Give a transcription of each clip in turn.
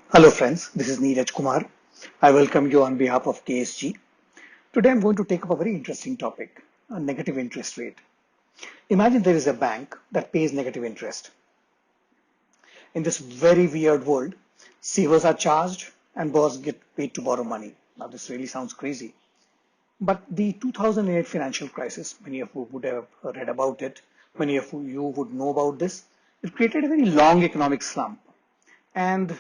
Hello friends, this is Neeraj Kumar. I welcome you on behalf of KSG. Today I'm going to take up a very interesting topic, a negative interest rate. Imagine there is a bank that pays negative interest. In this very weird world, savers are charged and borrowers get paid to borrow money. Now this really sounds crazy. But the 2008 financial crisis, many of you would have read about it, many of you would know about this. It created a very long economic slump and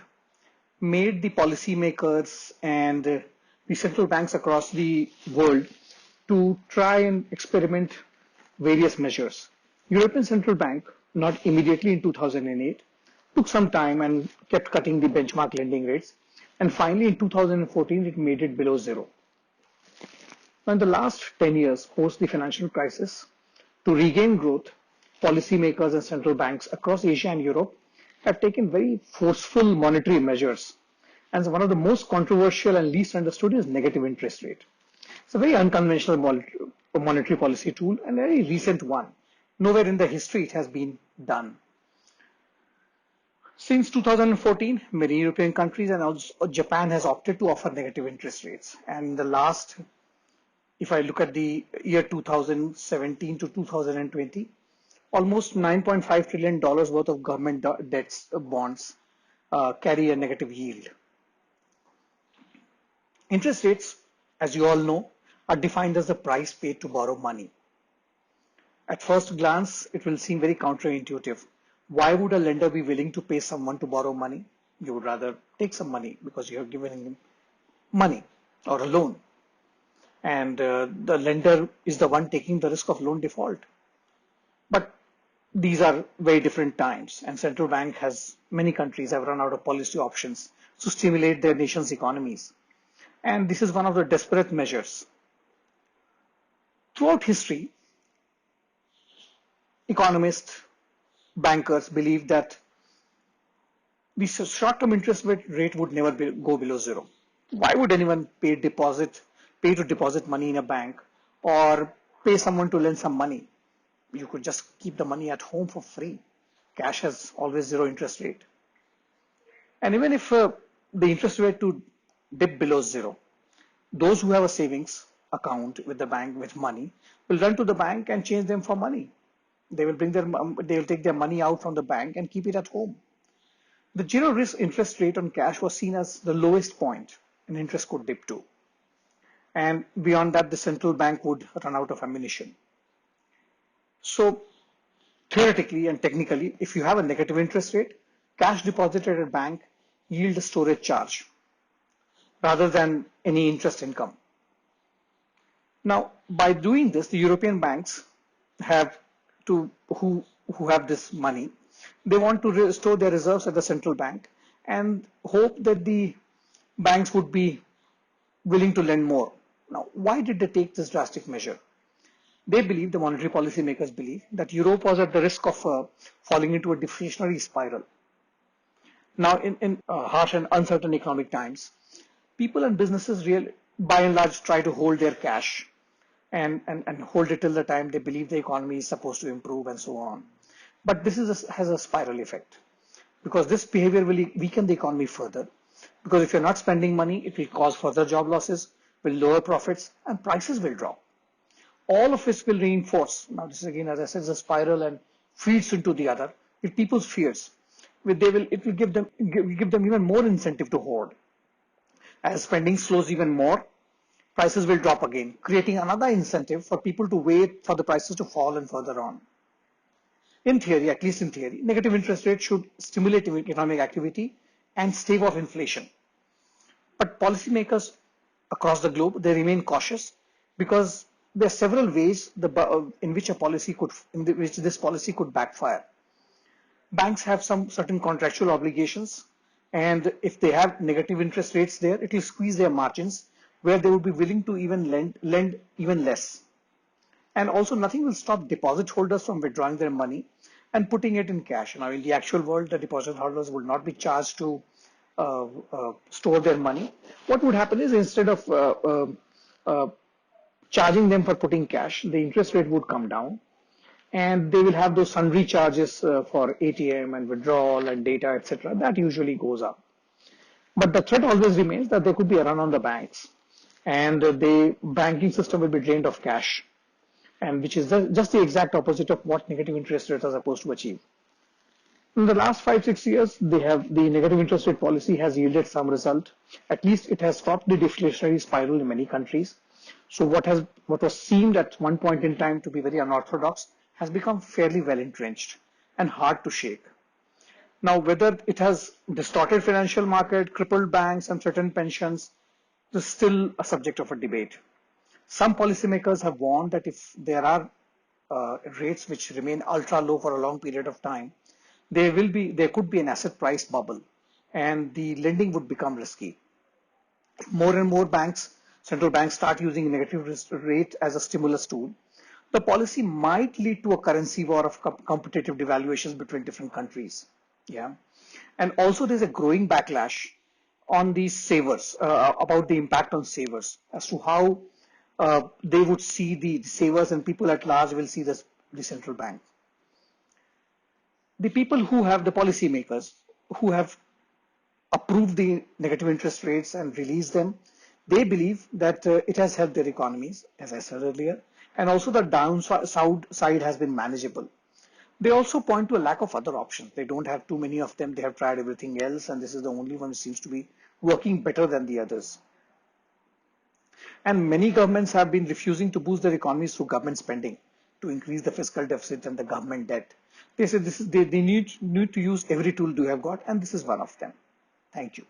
made the policymakers and the central banks across the world to try and experiment various measures. European Central Bank, not immediately in 2008, took some time and kept cutting the benchmark lending rates. And finally, in 2014, it made it below zero. Now, in the last 10 years, post the financial crisis, to regain growth, policymakers and central banks across Asia and Europe have taken very forceful monetary measures. And so one of the most controversial and least understood is negative interest rate. It's a very unconventional monetary policy tool and a very recent one. Nowhere in the history it has been done. Since 2014, many European countries and also Japan has opted to offer negative interest rates. And the last, if I look at the year 2017 to 2020, almost $9.5 trillion worth of government debts, bonds, carry a negative yield. Interest rates, as you all know, are defined as the price paid to borrow money. At first glance, it will seem very counterintuitive. Why would a lender be willing to pay someone to borrow money? You would rather take some money because you have given him money or a loan. And the lender is the one taking the risk of loan default. But these are very different times, and central bank has many countries have run out of policy options to stimulate their nation's economies. And this is one of the desperate measures. Throughout history, economists, bankers believe that the short-term interest rate would never go below zero. Why would anyone pay to deposit money in a bank or pay someone to lend some money? You could just keep the money at home for free. Cash has always zero interest rate. And even if the interest rate to dip below zero, those who have a savings account with the bank with money will run to the bank and change them for money. They will take their money out from the bank and keep it at home. The zero risk interest rate on cash was seen as the lowest point an interest could dip to. And beyond that, the central bank would run out of ammunition. So theoretically and technically, if you have a negative interest rate, cash deposited at a bank yield a storage charge rather than any interest income. Now, by doing this, the European banks have to who have this money, they want to store their reserves at the central bank and hope that the banks would be willing to lend more. Now, why did they take this drastic measure? They believe, the monetary policy makers believe, that Europe was at the risk of falling into a deflationary spiral. Now, in harsh and uncertain economic times, people and businesses by and large try to hold their cash and hold it till the time they believe the economy is supposed to improve and so on. But this has a spiral effect because this behavior will weaken the economy further. Because if you're not spending money, it will cause further job losses, will lower profits, and prices will drop. All of this will reinforce. Now, this is again, as I said, is a spiral and feeds into the other with people's fears. It will give them even more incentive to hoard. As spending slows even more, prices will drop again, creating another incentive for people to wait for the prices to fall and further on. In theory, at least in theory, negative interest rates should stimulate economic activity and stave off inflation. But policymakers across the globe, they remain cautious because there are several ways in which this policy could backfire. Banks have some certain contractual obligations, and if they have negative interest rates there, it will squeeze their margins where they would be willing to even lend even less. And also nothing will stop deposit holders from withdrawing their money and putting it in cash. Now, in the actual world, the deposit holders will not be charged to store their money. What would happen is instead of charging them for putting cash, the interest rate would come down and they will have those sundry charges for ATM and withdrawal and data, etc. That usually goes up. But the threat always remains that there could be a run on the banks, and the banking system will be drained of cash, and which is just the exact opposite of what negative interest rates are supposed to achieve. In the last 5 6 years, the negative interest rate policy has yielded some result. At least it has stopped the deflationary spiral in many countries. So what was seemed at one point in time to be very unorthodox has become fairly well entrenched and hard to shake. Now, whether it has distorted financial market, crippled banks, and threatened pensions is still a subject of a debate. Some policymakers have warned that if there are rates which remain ultra low for a long period of time, there could be an asset price bubble, and the lending would become risky. More and more central banks start using negative risk rate as a stimulus tool. The policy might lead to a currency war of competitive devaluations between different countries. Yeah, and also there's a growing backlash on these savers about the impact on savers as to how they would see the savers, and people at large will see the central bank. The people who have the policymakers who have approved the negative interest rates and released them, they believe that it has helped their economies, as I said earlier, and also the downside has been manageable. They also point to a lack of other options. They don't have too many of them. They have tried everything else, and this is the only one which seems to be working better than the others. And many governments have been refusing to boost their economies through government spending to increase the fiscal deficit and the government debt. They say they need to use every tool they have got, and this is one of them. Thank you.